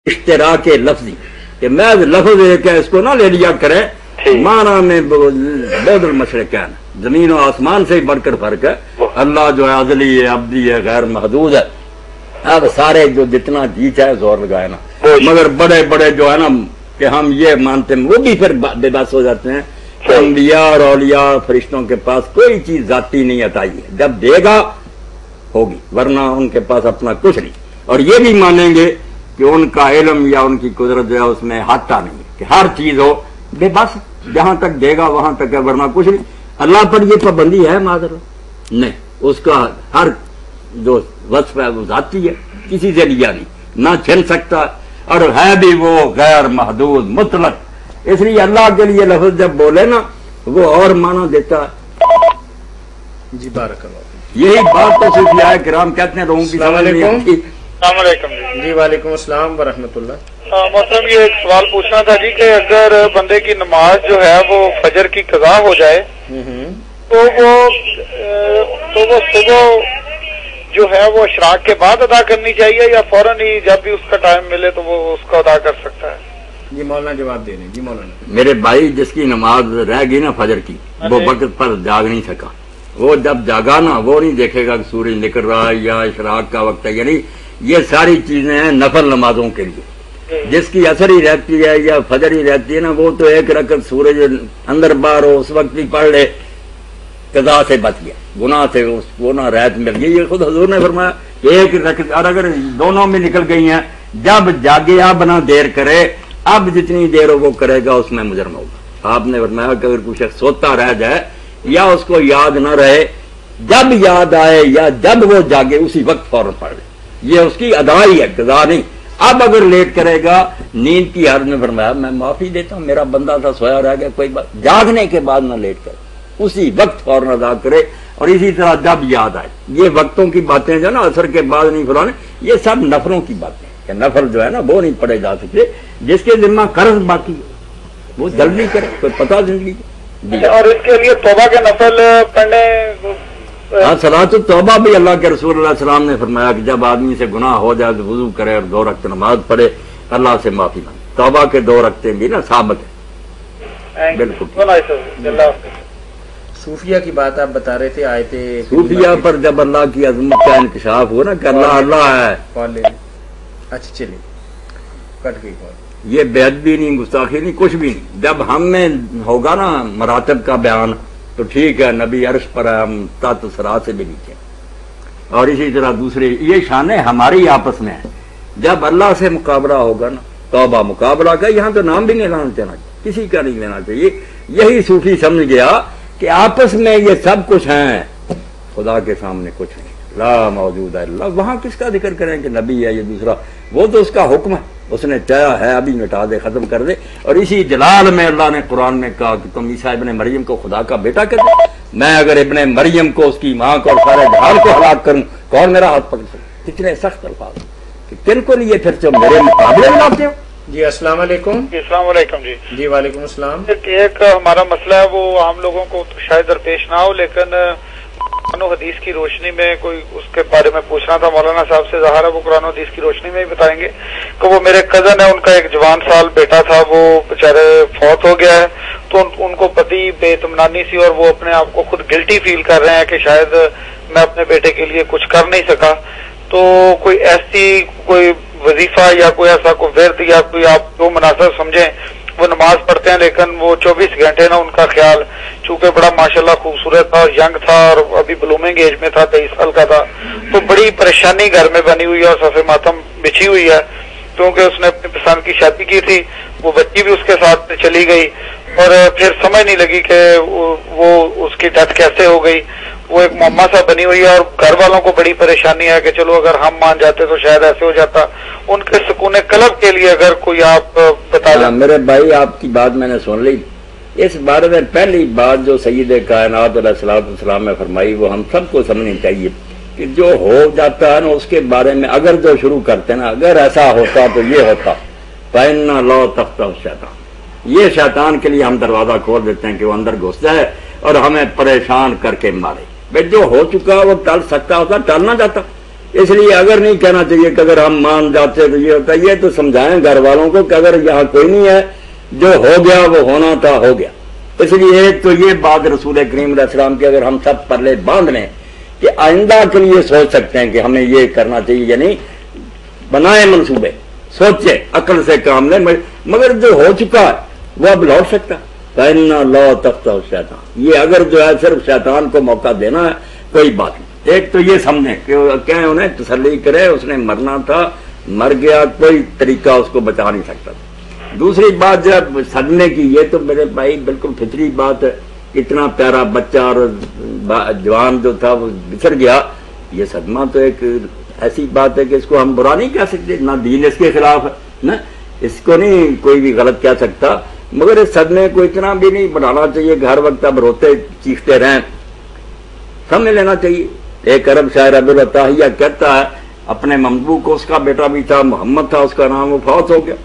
اشتراک لفظی کہ میں لفظ ایک ہے اس کو نہ لے لیا کریں مانا میں بعد المشرقین زمین و آسمان سے ہی بڑھ کر فرق ہے. اللہ جو ہے ازلی ہے ابدی ہے غیر محدود ہے. اب سارے جو جتنا جی چاہے زور لگائے نا مگر بڑے بڑے جو ہے نا کہ ہم یہ مانتے ہیں وہ بھی پھر بے بس ہو جاتے ہیں کہ انبیاء اور اولیاء فرشتوں کے پاس کوئی چیز ذاتی نہیں عطائی ہے جب دے گا ہوگی ورنہ ان کے پاس اپنا کچھ نہیں. اور یہ بھی مانیں گے کہ ان کا علم یا ان کی قدرت جو ہے اس میں حادثہ نہیں ہے کہ ہر چیز ہو بے بس جہاں تک دے گا وہاں تک ہے ورنہ کچھ نہیں. اللہ پر یہ پابندی ہے معذر نہیں اس کا ہر جو وصف ہے وہ ذاتی ہے کسی سے لیا نہیں نہ چھن سکتا اور ہے بھی وہ غیر محدود مطلق. اس لیے اللہ کے لیے لفظ جب بولے نا وہ اور معنی دیتا ہے. جی بارک اللہ. یہی بات تو صوفیاء کرام کہتے ہیں لوگوں کی السلام علیکم. السلام علیکم جی وعلیکم السلام ورحمۃ اللہ. محترم یہ ایک سوال پوچھنا تھا جی کہ اگر بندے کی نماز جو ہے وہ فجر کی قضا ہو جائے تو وہ صبح جو ہے وہ اشراق کے بعد ادا کرنی چاہیے یا فوراً ہی جب بھی اس کا ٹائم ملے تو وہ اس کو ادا کر سکتا ہے؟ جی مولانا جواب دے رہے ہیں. جی مولانا. میرے بھائی جس کی نماز رہ گئی نا فجر کی وہ وقت پر جاگ نہیں سکا وہ جب جاگا نا وہ نہیں دیکھے گا کہ سورج نکل رہا ہے یا اشراق کا وقت ہے. یعنی یہ ساری چیزیں ہیں نفل نمازوں کے لیے. جس کی اثر ہی رہتی ہے یا فجر ہی رہتی ہے نا وہ تو ایک رکعت سورج اندر باہر ہو اس وقت بھی پڑھ لے قضا سے بچ گیا گناہ سے اس کو نہ رعایت مل گئی. یہ خود حضور نے فرمایا کہ ایک رکعت اور اگر دونوں میں نکل گئی ہیں جب جاگے اب نہ دیر کرے اب جتنی دیر ہو وہ کرے گا اس میں مجرم ہوگا. آپ نے فرمایا کہ اگر کوئی شخص سوتا رہ جائے یا اس کو یاد نہ رہے جب یاد آئے یا جب وہ جاگے اسی وقت فوراً پڑھ لے یہ اس کی ادائی ہے قضا نہیں. اب اگر لیٹ کرے گا نیند کی حالت میں فرمایا میں معافی دیتا ہوں میرا بندہ تھا سویا رہ گیا کوئی بات جاگنے کے بعد نہ لیٹ کرے اسی وقت فوراً ادا کرے. اور اسی طرح جب یاد آئے یہ وقتوں کی باتیں جو نا اثر کے بعد نہیں فلانے یہ سب نفلوں کی باتیں کہ نفل جو ہے نا وہ نہیں پڑھے جا سکتے. جس کے ذمہ قرض باقی ہے وہ جلدی کرے کوئی پتہ زندگی. اور اس کے لیے توبہ کے نفل پڑھنے ہاں صلاۃ التوبہ بھی اللہ کے رسول اللہ علیہ وسلم نے فرمایا کہ جب آدمی سے گناہ ہو جائے تو وضو کرے اور 2 رکعت نماز پڑھے اللہ سے معافی مانگے. توبہ کے 2 رکعتیں بھی نا ثابت ہے بالکل. صوفیہ کی بات آپ بتا رہے تھے آیت صوفیہ پر جب اللہ کی عظمت کا انکشاف ہو نا کہ اللہ اللہ ہے. اچھا چلیے کٹ گئی کال. یہ بے ادبی نہیں گستاخی نہیں کچھ بھی نہیں. جب ہم میں ہوگا نا مراتب کا بیان تو ٹھیک ہے نبی عرش پر ہے ہم تحت سرا سے بھی نیچے اور اسی طرح دوسرے یہ شانیں ہماری آپس میں ہیں. جب اللہ سے مقابلہ ہوگا نا توبہ مقابلہ کا یہاں تو نام بھی نہیں لینا چاہنا کسی کا نہیں لینا چاہیے. یہی صوفی سمجھ گیا کہ آپس میں یہ سب کچھ ہیں خدا کے سامنے کچھ نہیں. لا موجود ہے اللہ وہاں کس کا ذکر کریں کہ نبی ہے یہ دوسرا وہ تو اس کا حکم ہے اس نے چاہا ہے ابھی مٹا دے ختم کر دے. اور اسی جلال میں اللہ نے قرآن میں کہا کہ تم عیسیٰ ابن مریم کو خدا کا بیٹا کر دے. میں اگر ابن مریم کو اس کی ماں کو اور سارے جہان کو ہلاک کروں کون میرا ہاتھ پکڑ سکے. کتنے سخت الفاظ کہ کن کو لیے پھر تم میرے مقابلے میں لاتے ہو. جی السلام علیکم. السلام علیکم. جی جی وعلیکم السلام. ایک ہمارا مسئلہ ہے وہ عام لوگوں کو شاید درپیش نہ ہو لیکن قرآن و حدیث کی روشنی میں کوئی اس کے بارے میں پوچھنا تھا مولانا صاحب سے. ظاہر ہے وہ قرآن و حدیث کی روشنی میں ہی بتائیں گے کہ وہ میرے کزن ہے ان کا ایک جوان سال بیٹا تھا وہ بےچارے فوت ہو گیا ہے تو ان کو پتی بے اطمینانی سی اور وہ اپنے آپ کو خود گلٹی فیل کر رہے ہیں کہ شاید میں اپنے بیٹے کے لیے کچھ کر نہیں سکا. تو کوئی ایسی کوئی وظیفہ یا کوئی ایسا کوئی ورد یا کوئی آپ جو مناسب سمجھیں وہ نماز پڑھتے ہیں لیکن وہ 24 گھنٹے نا ان کا خیال چونکہ بڑا ماشاءاللہ خوبصورت تھا ینگ تھا اور ابھی بلومنگ ایج میں تھا 23 سال کا تھا تو بڑی پریشانی گھر میں بنی ہوئی ہے اور صف ماتم بچھی ہوئی ہے کیونکہ اس نے اپنی پسند کی شادی کی تھی وہ بچی بھی اس کے ساتھ چلی گئی اور پھر سمجھ نہیں لگی کہ وہ اس کی ڈیتھ کیسے ہو گئی. وہ ایک معمہ سا بنی ہوئی ہے اور گھر والوں کو بڑی پریشانی ہے کہ چلو اگر ہم مان جاتے تو شاید ایسے ہو جاتا. ان کے سکون قلب کے لیے اگر کوئی آپ بتا دیں. میرے بھائی آپ کی بات میں نے سن لی. اس بارے میں پہلی بات جو سید کائنات علیہ الصلوۃ والسلام نے فرمائی وہ ہم سب کو سمجھنی چاہیے کہ جو ہو جاتا ہے نا اس کے بارے میں اگر جو شروع کرتے نا اگر ایسا ہوتا تو یہ ہوتا فإن لو تفتح شیطان یہ شیطان کے لیے ہم دروازہ کھول دیتے ہیں کہ وہ اندر گھس جائے اور ہمیں پریشان کر کے مارے. بھائی جو ہو چکا وہ ٹل سکتا ہوتا ٹل نہ جاتا. اس لیے اگر نہیں کہنا چاہیے کہ اگر ہم مان جاتے تو یہ ہوتا ہے، یہ تو سمجھائیں گھر والوں کو کہ اگر یہاں کوئی نہیں ہے، جو ہو گیا وہ ہونا تھا ہو گیا۔ اس لیے ایک تو یہ بات رسول کریم علیہ السلام کی اگر ہم سب پلے باندھ لیں کہ آئندہ کے لیے سوچ سکتے ہیں کہ ہمیں یہ کرنا چاہیے، یعنی بنائے منصوبے، سوچے، عقل سے کام لیں، مگر جو ہو چکا ہے وہ اب لوٹ سکتا کہنا لو تخت شیطان، یہ اگر جو ہے صرف شیطان کو موقع دینا ہے کوئی بات نہیں۔ ایک تو یہ سمجھیں کہ کہیں انہیں تسلی کرے، اس نے مرنا تھا، مر گیا، کوئی طریقہ اس کو بچا نہیں سکتا۔ دوسری بات جب صدمے کی، یہ تو میرے بھائی بالکل فطری بات ہے، اتنا پیارا بچہ اور جوان جو تھا وہ بچھڑ گیا، یہ صدمہ تو ایک ایسی بات ہے کہ اس کو ہم برا نہیں کہہ سکتے، نہ دین اس کے خلاف ہے، نہ اس کو نہیں کوئی بھی غلط کہہ سکتا، مگر اس صدمے کو اتنا بھی نہیں بڑھانا چاہیے کہ ہر وقت اب روتے چیختے رہیں، سمجھ لینا چاہیے۔ ایک عرب شاعر ابو العطیہ کہتا ہے اپنے ممدوح کو، اس کا بیٹا بھی تھا، محمد تھا اس کا نام، وہ فوت ہو گیا،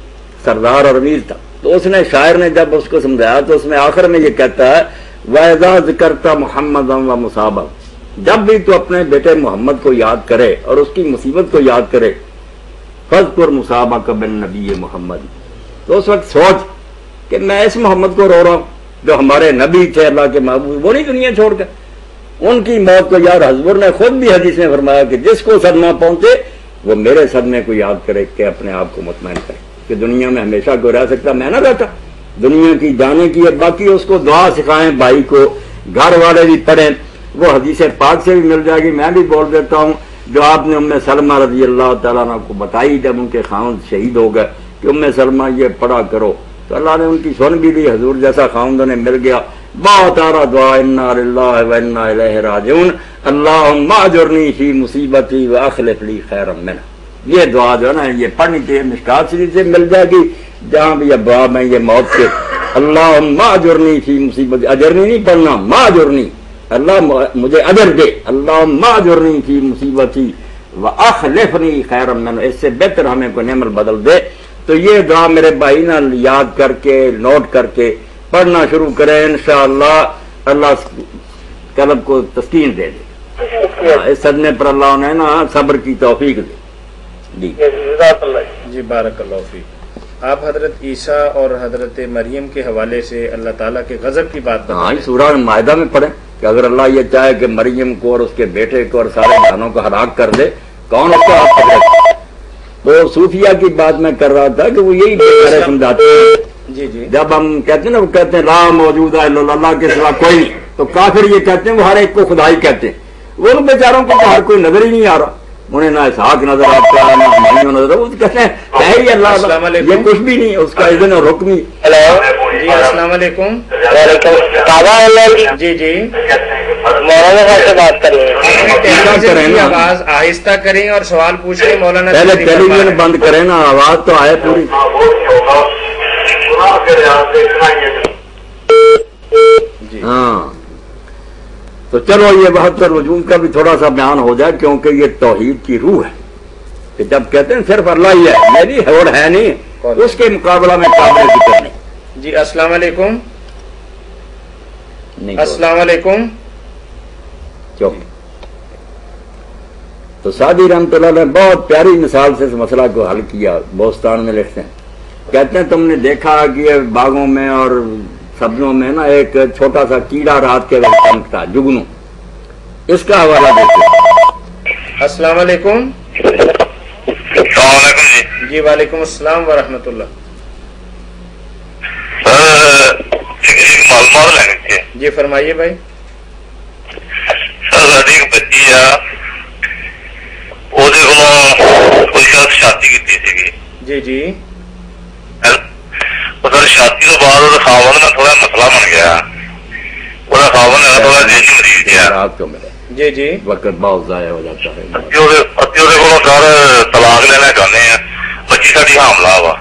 سردار اور امیر تھا، تو اس نے شاعر نے جب اس کو سمجھایا تو اس میں آخر میں یہ کہتا ہے وَإِذَا ذَكَرْتَ مُحَمَّدًا وَمُصَابًا، جب بھی تو اپنے بیٹے محمد کو یاد کرے اور اس کی مصیبت کو یاد کرے، فَاذْكُرْ مُصَابَكَ بِالنَّبِيِّ مُحَمَّدٍ، تو اس وقت سوچ کہ میں اس محمد کو رو رہا ہوں جو ہمارے نبی تھے، اللہ کے محبوب، وہ نہیں دنیا چھوڑ کر، ان کی موت کو یاد۔ حضور نے خود بھی حدیث میں فرمایا کہ جس کو صدمہ پہنچے وہ میرے صدمے کو یاد کرے کہ اپنے آپ کو مطمئن کرے کہ دنیا میں ہمیشہ کوئی رہ سکتا، میں نہ رہتا، دنیا کی جانے کی ہے، باقی اس کو دعا سکھائیں، بھائی کو، گھر والے بھی پڑھیں، وہ حدیث پاک سے بھی مل جائے گی۔ میں بھی بول دیتا ہوں جو آپ نے ام سلمہ رضی اللہ تعالیٰ عنہ کو بتائی جب ان کے خاوند شہید ہو گئے کہ ام سلمہ یہ پڑھا کرو، تو اللہ نے ان کی سن بھی لی، حضور جیسا خاوند انہیں مل گیا۔ بہت آرہ دعا انا للہ و انا الیہ راجعون اللہم اجرنی فی مصیبتی واخلف لی خیرا منہا، یہ دعا جو ہے نا یہ پڑھنی چاہیے، مشکات شریف سے مل جائے گی جہاں بھی ابواب میں یہ موت کے، اللہم اجرنی فی مصیبتی، اجرنی نہیں پڑھنا، ما اجرنی، اللہ مجھے اجر دے، اللہم اجرنی فی مصیبتی واخلفنی خیرا منہا، اس سے بہتر ہمیں کوئی نعمت بدل دے۔ تو یہ دعا میرے بھائی نا یاد کر کے نوٹ کر کے پڑھنا شروع کریں، انشاءاللہ اللہ قلب کو تسکین دے دے، اس صدمے پر اللہ انہیں نا صبر کی توفیق دے۔ جی بارک اللہ فیک۔ آپ حضرت عیسیٰ اور حضرت مریم کے حوالے سے اللہ تعالیٰ کے غضب کی بات ہاں، سورہ مائدہ میں پڑھیں کہ اگر اللہ یہ چاہے کہ مریم کو اور اس کے بیٹے کو اور سارے جانوں کو ہلاک کر دے، کون اس کا ہاتھ پکڑے؟ تو صوفیہ کی بات میں کر رہا تھا کہ وہ یہی سمجھاتے ہیں، جی جی، جب ہم کہتے ہیں نا، وہ کہتے ہیں لا موجود ہے اللہ کے سوا کوئی نہیں، تو کافر یہ کہتے ہیں وہ ہر ایک کو خدا ہی کہتے ہیں، وہ ان بیچاروں کو ہر کوئی نظر ہی نہیں آ رہا، انہیں نہ اسحاق نظر آتا ہے، نہ اسماعیل نظر، وہ کہتے ہیں ہے ہی اللہ، یہ کچھ بھی نہیں، اس کا اذن اور حکم ہی۔ جی السلام علیکم۔ جی جی، مولانا صاحب سے بات کریں، آواز آہستہ کریں اور سوال پوچھیں مولانا۔ پہلے ٹیلی ویژن بند کریں نا، آواز تو آئے پوری۔ ہاں تو چلو یہ بہتر وجود کا بھی تھوڑا سا بیان ہو جائے، کیونکہ یہ توحید کی روح ہے کہ جب کہتے ہیں صرف اللہ ہی ہے، میری ہوڑ ہے نہیں، اس کے مقابلہ میں قابل ذکر نہیں۔ جی السلام علیکم۔ السلام علیکم۔ تو سعدی رحمۃ اللہ نے بہت پیاری مثال سے اس مسئلہ کو حل کیا، بوستان میں لکھتے ہیں، کہتے ہیں تم نے دیکھا کہ باغوں میں اور سبزوں میں نا ایک چھوٹا سا کیڑا رات کے وقت چمکتا، جگنو، اس کا حوالہ دیتے ہیں۔ السلام علیکم۔ السلام علیکم جی وعلیکم السلام ورحمۃ اللہ۔ معلومات لینے تھے جی فرمائیے بھائی۔ سر ایک بچی آ کوئی شخص شادی کی، جی جی، سر شادی تو بعد وہ خاون میں تھوڑا مسئلہ بن گیا، وہ خاون ہے تھوڑا ذہنی مریض ہے، رات کو ملے، جی جی، وقت بہت ضائع ہو جاتا ہے، پتی وہ طلاق لینا چاہتے ہیں، بچی ساری حاملہ وا،